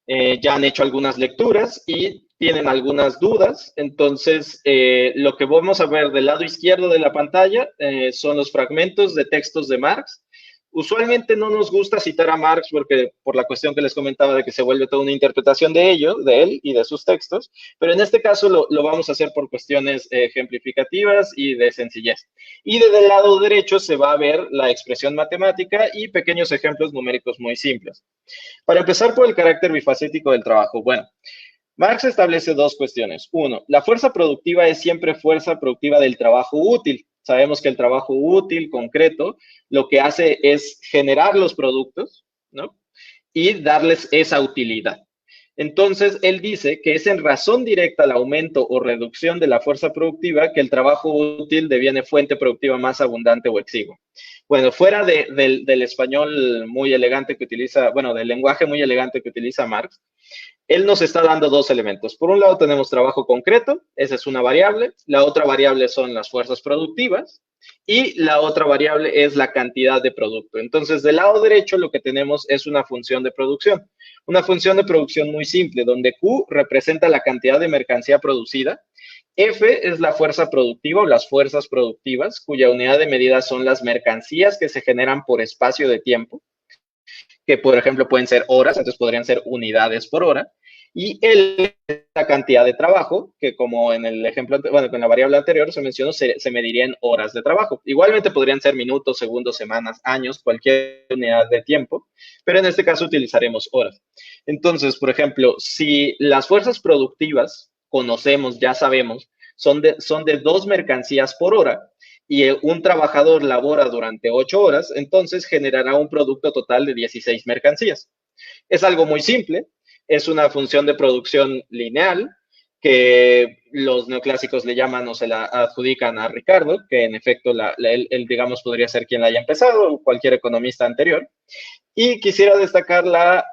ya han hecho algunas lecturas y tienen algunas dudas. Entonces, lo que vamos a ver del lado izquierdo de la pantalla son los fragmentos de textos de Marx. Usualmente no nos gusta citar a Marx porque por la cuestión que les comentaba de que se vuelve toda una interpretación de él y de sus textos, pero en este caso lo vamos a hacer por cuestiones ejemplificativas y de sencillez. Y desde el lado derecho se va a ver la expresión matemática y pequeños ejemplos numéricos muy simples. Para empezar por el carácter bifacético del trabajo, bueno, Marx establece dos cuestiones. Uno, la fuerza productiva es siempre fuerza productiva del trabajo útil. Sabemos que el trabajo útil, concreto, lo que hace es generar los productos, ¿no? Y darles esa utilidad. Entonces, él dice que es en razón directa al aumento o reducción de la fuerza productiva que el trabajo útil deviene fuente productiva más abundante o exigua. Bueno, fuera del español muy elegante que utiliza, bueno, del lenguaje muy elegante que utiliza Marx, él nos está dando dos elementos. Por un lado tenemos trabajo concreto, esa es una variable. La otra variable son las fuerzas productivas y la otra variable es la cantidad de producto. Entonces, del lado derecho lo que tenemos es una función de producción. Una función de producción muy simple, donde Q representa la cantidad de mercancía producida. F es la fuerza productiva o las fuerzas productivas, cuya unidad de medida son las mercancías que se generan por espacio de tiempo, que por ejemplo pueden ser horas, entonces podrían ser unidades por hora. Y L es la cantidad de trabajo, que como en el ejemplo, bueno, con la variable anterior se mencionó, se mediría en horas de trabajo. Igualmente podrían ser minutos, segundos, semanas, años, cualquier unidad de tiempo, pero en este caso utilizaremos horas. Entonces, por ejemplo, si las fuerzas productivas conocemos, ya sabemos, son de 2 mercancías por hora, y un trabajador labora durante 8 horas, entonces generará un producto total de 16 mercancías. Es algo muy simple, es una función de producción lineal que los neoclásicos le llaman o se la adjudican a Ricardo, que en efecto él, digamos, podría ser quien la haya empezado, o cualquier economista anterior. Y quisiera destacar la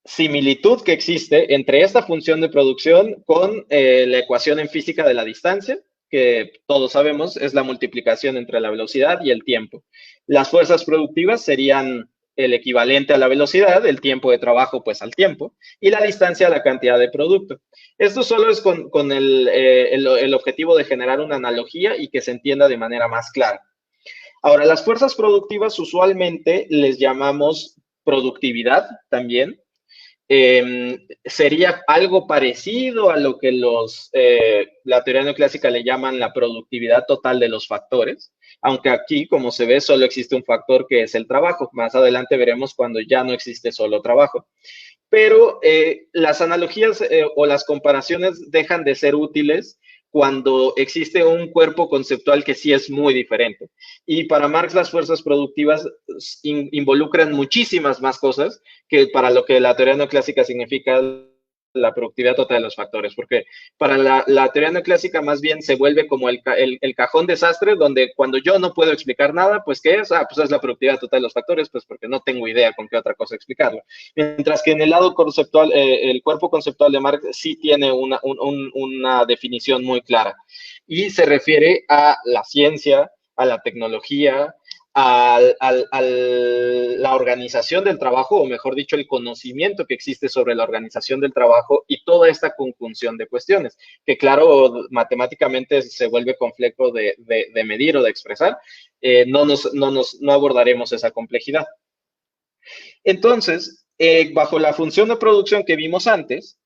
similitud que existe entre esta función de producción con la ecuación en física de la distancia, que todos sabemos es la multiplicación entre la velocidad y el tiempo. Las fuerzas productivas serían el equivalente a la velocidad, el tiempo de trabajo pues al tiempo, y la distancia a la cantidad de producto. Esto solo es con el objetivo de generar una analogía y que se entienda de manera más clara. Ahora, las fuerzas productivas usualmente les llamamos productividad también. Sería algo parecido a lo que la teoría neoclásica le llaman la productividad total de los factores, aunque aquí, como se ve, solo existe un factor que es el trabajo. Más adelante veremos cuando ya no existe solo trabajo. Pero las analogías o las comparaciones dejan de ser útiles cuando existe un cuerpo conceptual que sí es muy diferente. Y para Marx las fuerzas productivas involucran muchísimas más cosas que para lo que la teoría neoclásica significa la productividad total de los factores, porque para la teoría neoclásica más bien se vuelve como el cajón desastre, donde cuando yo no puedo explicar nada, pues ¿qué es? Pues es la productividad total de los factores, pues porque no tengo idea con qué otra cosa explicarlo. Mientras que en el lado conceptual, el cuerpo conceptual de Marx sí tiene una definición muy clara y se refiere a la ciencia, a la tecnología, a la organización del trabajo, o mejor dicho, el conocimiento que existe sobre la organización del trabajo y toda esta conjunción de cuestiones, que claro, matemáticamente se vuelve complejo de medir o de expresar, no abordaremos esa complejidad. Entonces, bajo la función de producción que vimos antes,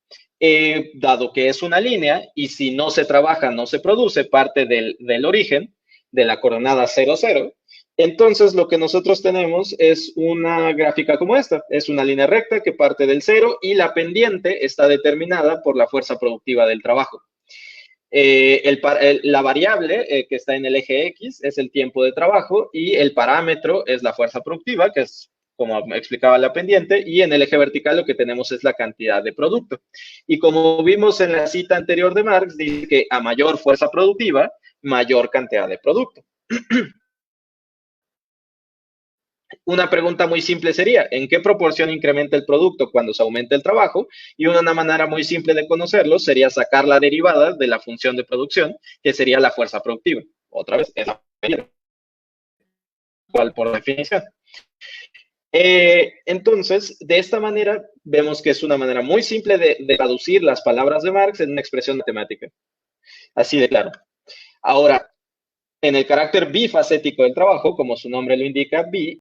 dado que es una línea y si no se trabaja, no se produce, parte del origen, de la coordenada 0, 0, entonces lo que nosotros tenemos es una gráfica como esta. Es una línea recta que parte del 0 y la pendiente está determinada por la fuerza productiva del trabajo. La variable que está en el eje X es el tiempo de trabajo y el parámetro es la fuerza productiva, que es como explicaba la pendiente, y en el eje vertical lo que tenemos es la cantidad de producto. Y como vimos en la cita anterior de Marx, dice que a mayor fuerza productiva, mayor cantidad de producto. Una pregunta muy simple sería, ¿en qué proporción incrementa el producto cuando se aumenta el trabajo? Y una manera muy simple de conocerlo sería sacar la derivada de la función de producción, que sería la fuerza productiva. Otra vez, es la medida, igual por definición. Entonces, de esta manera, vemos que es una manera muy simple de traducir las palabras de Marx en una expresión matemática. Así de claro. Ahora, en el carácter bifacético del trabajo, como su nombre lo indica, bi,